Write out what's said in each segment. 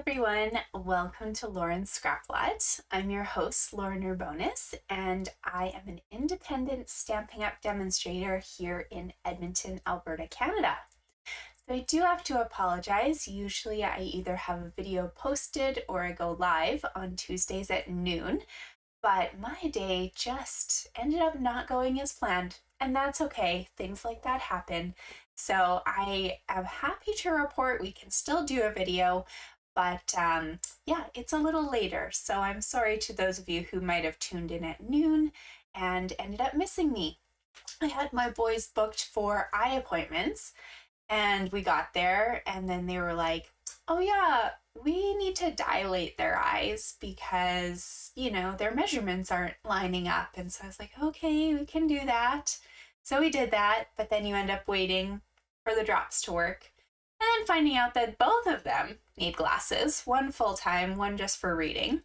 everyone, welcome to Lauren's Scraplot. I'm your host, Lauren Urbonus, and I am an independent Stampin' Up! Demonstrator here in Edmonton, Alberta, Canada. So I do have to apologize. Usually I either have a video posted or I go live on Tuesdays at noon, but my day just ended up not going as planned, and that's okay. Things like that happen. So I am happy to report we can still do a video, but yeah, it's a little later. So I'm sorry to those of you who might have tuned in at noon and ended up missing me. I had my boys booked for eye appointments, and we got there and then they were like, oh yeah, we need to dilate their eyes because, you know, their measurements aren't lining up. And so I was like, okay, we can do that. So we did that, but then you end up waiting for the drops to work and then finding out that both of them need glasses, one full-time, one just for reading.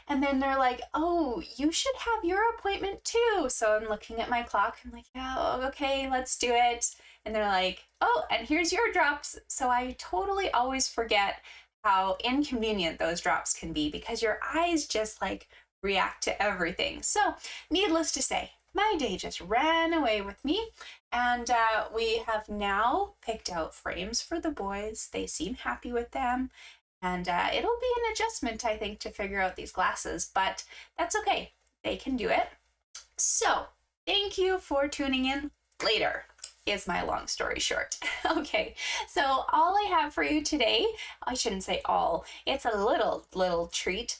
And then they're like, oh, you should have your appointment too. So I'm looking at my clock. I'm like, yeah, okay, let's do it. And they're like, oh, and here's your drops. So I totally always forget how inconvenient those drops can be because your eyes just like react to everything. So needless to say, my day just ran away with me, and we have now picked out frames for the boys. They seem happy with them, and it'll be an adjustment, I think, to figure out these glasses, but that's okay. They can do it. So thank you for tuning in. Later is my long story short. Okay, so all I have for you today, I shouldn't say all, it's a little treat.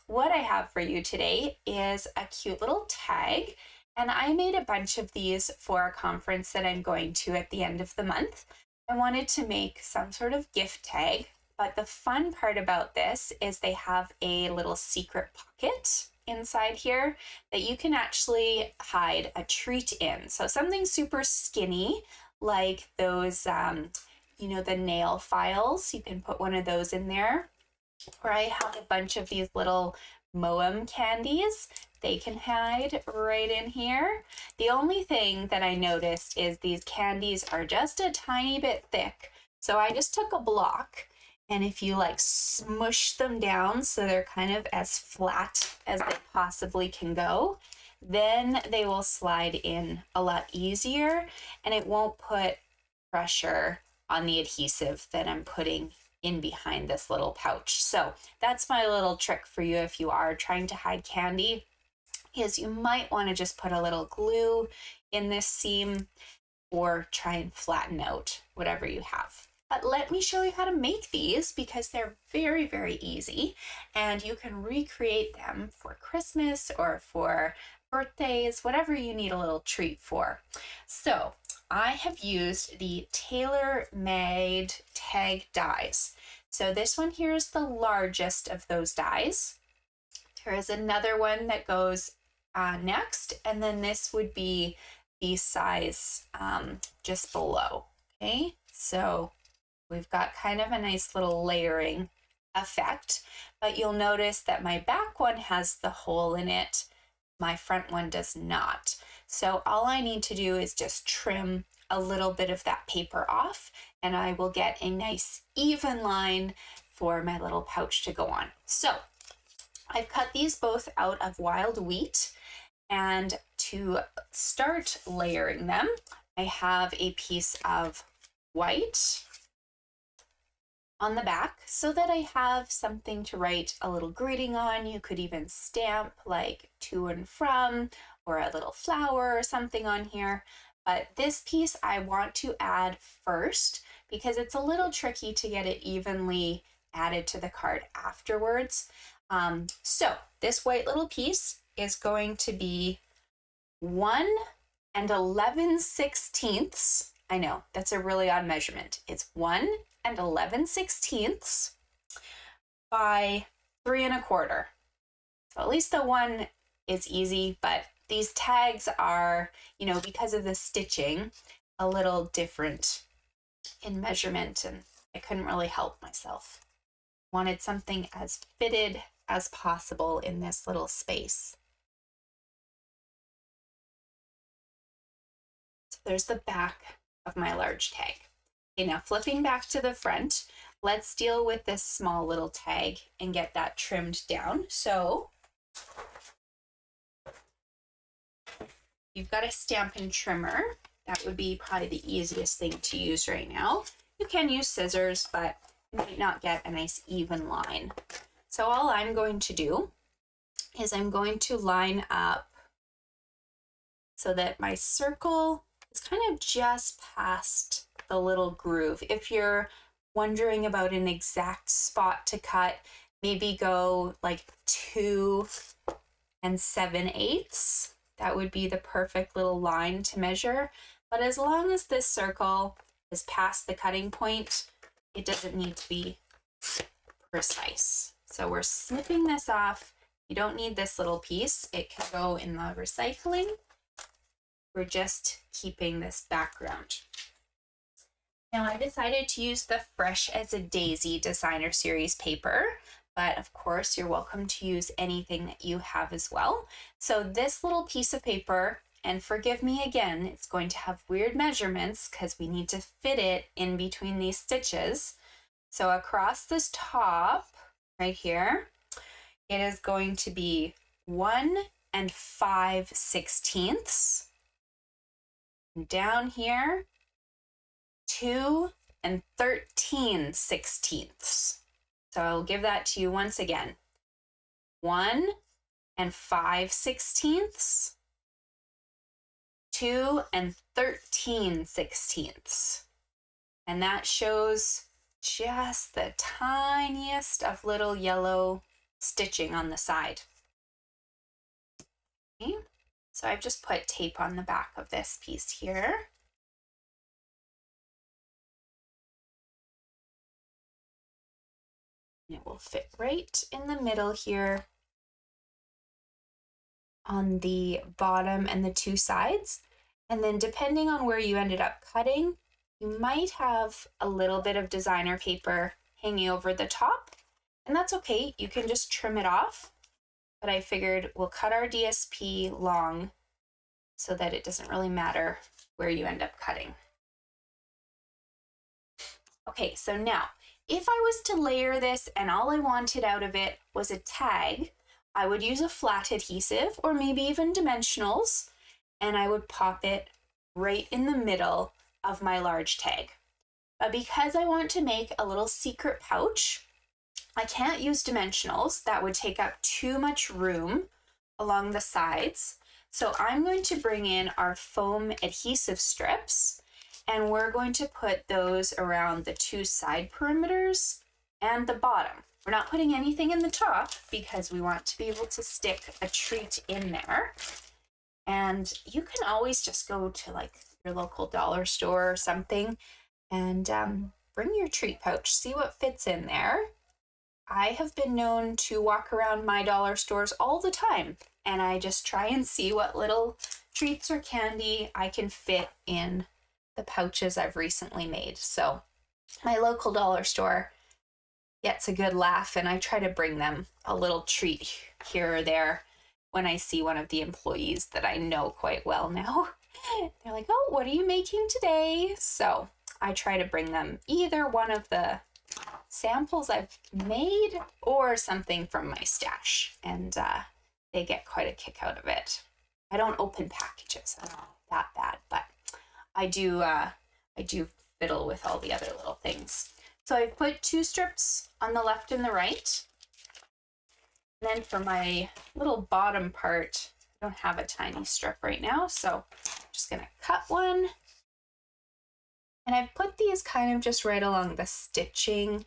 What I have for you today is a cute little tag, and I made a bunch of these for a conference that I'm going to at the end of the month. I wanted to make some sort of gift tag, but the fun part about this is they have a little secret pocket inside here that you can actually hide a treat in. So something super skinny like those, you know, the nail files, you can put one of those in there. Or I have a bunch of these little Moem candies. They can hide right in here. The only thing that I noticed is these candies are just a tiny bit thick. So I just took a block, and if you like smush them down so they're kind of as flat as they possibly can go, then they will slide in a lot easier and it won't put pressure on the adhesive that I'm putting in behind this little pouch. So that's my little trick for you if you are trying to hide candy, is you might want to just put a little glue in this seam or try and flatten out whatever you have. But let me show you how to make these because they're very, very easy, and you can recreate them for Christmas or for birthdays, whatever you need a little treat for. So I have used the Tailor Made Tag dies. So this one here is the largest of those dies. There is another one that goes next, and then this would be the size just below. Okay, so we've got kind of a nice little layering effect, but you'll notice that my back one has the hole in it. My front one does not. So all I need to do is just trim a little bit of that paper off, and I will get a nice even line for my little pouch to go on. So I've cut these both out of wild wheat, and to start layering them, I have a piece of white on the back so that I have something to write a little greeting on. You could even stamp like to and from or a little flower or something on here. But this piece I want to add first because it's a little tricky to get it evenly added to the card afterwards. So this white little piece is going to be 1 11/16. I know that's a really odd measurement. It's 1 11/16 by 3 1/4. So at least the 1 is easy, but these tags are, you know, because of the stitching, a little different in measurement, and I couldn't really help myself. Wanted something as fitted as possible in this little space. So there's the back of my large tag. Okay, now flipping back to the front, let's deal with this small little tag and get that trimmed down. So you've got a Stampin' Trimmer. That would be probably the easiest thing to use right now. You can use scissors, but you might not get a nice even line. So all I'm going to do is I'm going to line up so that my circle is kind of just past the little groove. If you're wondering about an exact spot to cut, maybe go like 2 7/8. That would be the perfect little line to measure. But as long as this circle is past the cutting point, it doesn't need to be precise. So we're snipping this off. You don't need this little piece. It can go in the recycling. We're just keeping this background. Now I decided to use the Fresh as a Daisy Designer Series paper, but of course you're welcome to use anything that you have as well. So this little piece of paper, and forgive me again, it's going to have weird measurements because we need to fit it in between these stitches. So across this top right here, it is going to be 1 5/16. Down here, 2 13/16. So I'll give that to you once again. 1 5/16, 2 13/16. And that shows just the tiniest of little yellow stitching on the side. Okay. So I've just put tape on the back of this piece here. And it will fit right in the middle here on the bottom and the 2 sides. And then depending on where you ended up cutting, you might have a little bit of designer paper hanging over the top. And that's okay, you can just trim it off. But I figured we'll cut our DSP long so that it doesn't really matter where you end up cutting. Okay, so now, if I was to layer this and all I wanted out of it was a tag, I would use a flat adhesive or maybe even dimensionals, and I would pop it right in the middle of my large tag. But because I want to make a little secret pouch, I can't use dimensionals. That would take up too much room along the sides. So I'm going to bring in our foam adhesive strips, and we're going to put those around the 2 side perimeters and the bottom. We're not putting anything in the top because we want to be able to stick a treat in there. And you can always just go to like your local dollar store or something and bring your treat pouch, see what fits in there. I have been known to walk around my dollar stores all the time, and I just try and see what little treats or candy I can fit in the pouches I've recently made. So my local dollar store gets a good laugh, and I try to bring them a little treat here or there when I see one of the employees that I know quite well now. They're like, "Oh, what are you making today?" So I try to bring them either one of the samples I've made or something from my stash, and they get quite a kick out of it. I don't open packages, I'm not that bad, but I do fiddle with all the other little things. So I've put 2 strips on the left and the right. And then for my little bottom part, I don't have a tiny strip right now, so I'm just gonna cut one. And I've put these kind of just right along the stitching.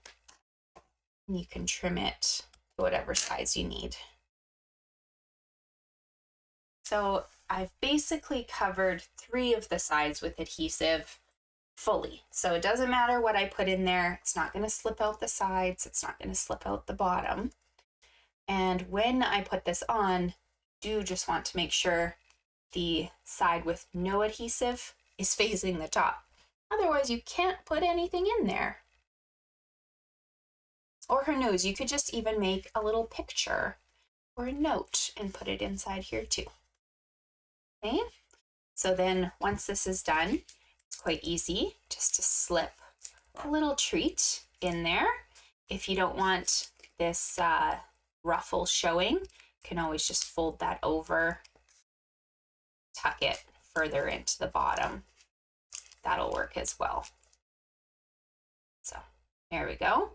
And you can trim it to whatever size you need. So I've basically covered 3 of the sides with adhesive fully. So it doesn't matter what I put in there. It's not going to slip out the sides. It's not going to slip out the bottom. And when I put this on, do just want to make sure the side with no adhesive is facing the top. Otherwise, you can't put anything in there. Or who knows, you could just even make a little picture or a note and put it inside here too. Okay, so then once this is done, it's quite easy just to slip a little treat in there. If you don't want this ruffle showing, you can always just fold that over, tuck it further into the bottom. That'll work as well. So there we go.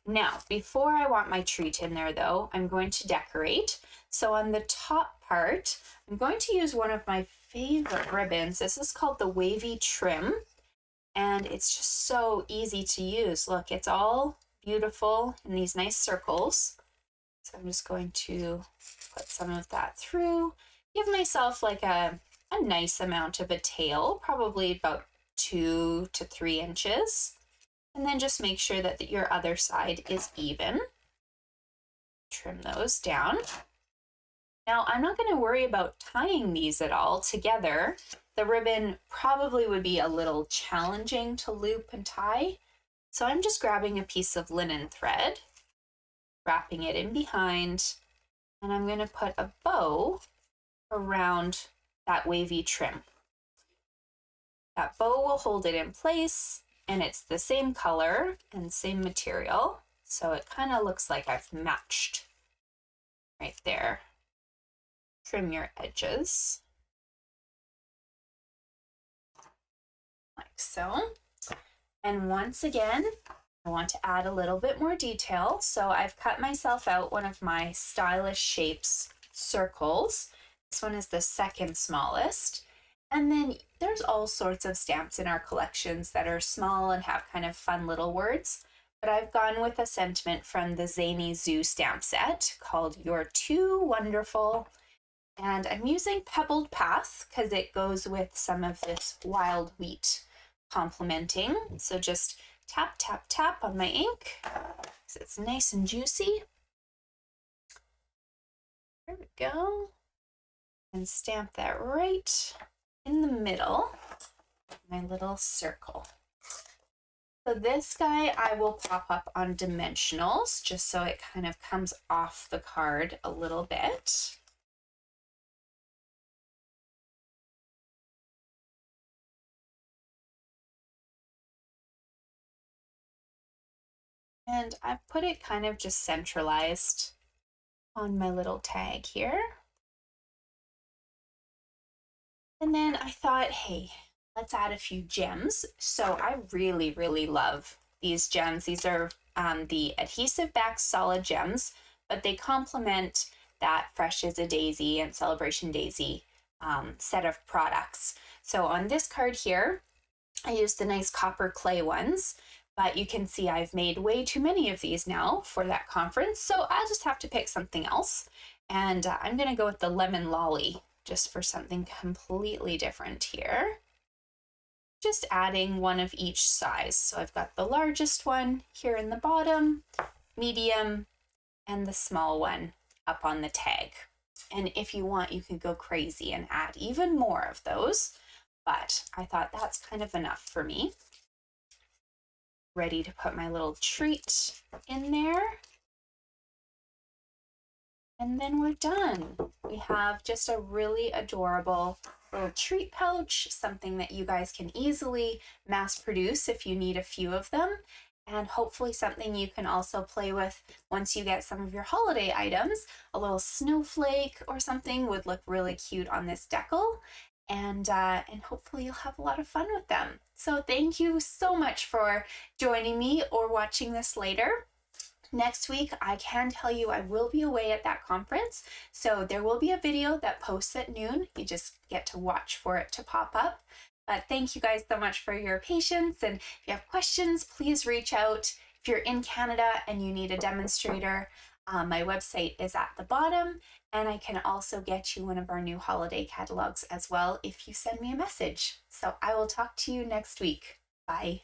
Now, before I want my treat in there though, I'm going to decorate. So on the top part, I'm going to use one of my favorite ribbons. This is called the Wavy Trim, and it's just so easy to use. Look, it's all beautiful in these nice circles. So I'm just going to put some of that through, give myself like a nice amount of a tail, probably about 2 to 3 inches. And then just make sure that your other side is even. Trim those down. Now, I'm not going to worry about tying these at all together. The ribbon probably would be a little challenging to loop and tie. So I'm just grabbing a piece of linen thread, wrapping it in behind, and I'm going to put a bow around that wavy trim. That bow will hold it in place, and it's the same color and same material, so it kind of looks like I've matched right there. Trim your edges like so. And once again, I want to add a little bit more detail, so I've cut myself out one of my stylish shapes circles. This one is the second smallest. And then there's all sorts of stamps in our collections that are small and have kind of fun little words, but I've gone with a sentiment from the Zany Zoo Stamp Set called "You're Too Wonderful." And I'm using Pebbled Path because it goes with some of this wild wheat complementing. So just tap, tap, tap on my ink because it's nice and juicy. There we go. And stamp that right in the middle, my little circle. So this guy I will pop up on dimensionals just so it kind of comes off the card a little bit. And I've put it kind of just centralized on my little tag here. And then I thought, hey, let's add a few gems. So I really, really love these gems. These are the adhesive back solid gems, but they complement that Fresh as a Daisy and Celebration Daisy set of products. So on this card here, I used the nice copper clay ones, but you can see I've made way too many of these now for that conference. So I'll just have to pick something else. And I'm gonna go with the lemon lolly, just for something completely different here. Just adding one of each size. So I've got the largest one here in the bottom, medium, and the small one up on the tag. And if you want, you can go crazy and add even more of those, but I thought that's kind of enough for me. Ready to put my little treat in there. And then we're done. We have just a really adorable little treat pouch, something that you guys can easily mass produce if you need a few of them, and hopefully something you can also play with once you get some of your holiday items. A little snowflake or something would look really cute on this decal, and hopefully you'll have a lot of fun with them. So thank you so much for joining me or watching this later. Next week, I can tell you I will be away at that conference, so there will be a video that posts at noon. You just get to watch for it to pop up. But thank you guys so much for your patience, and if you have questions, please reach out. If you're in Canada and you need a demonstrator, my website is at the bottom, and I can also get you one of our new holiday catalogs as well if you send me a message. So I will talk to you next week. Bye.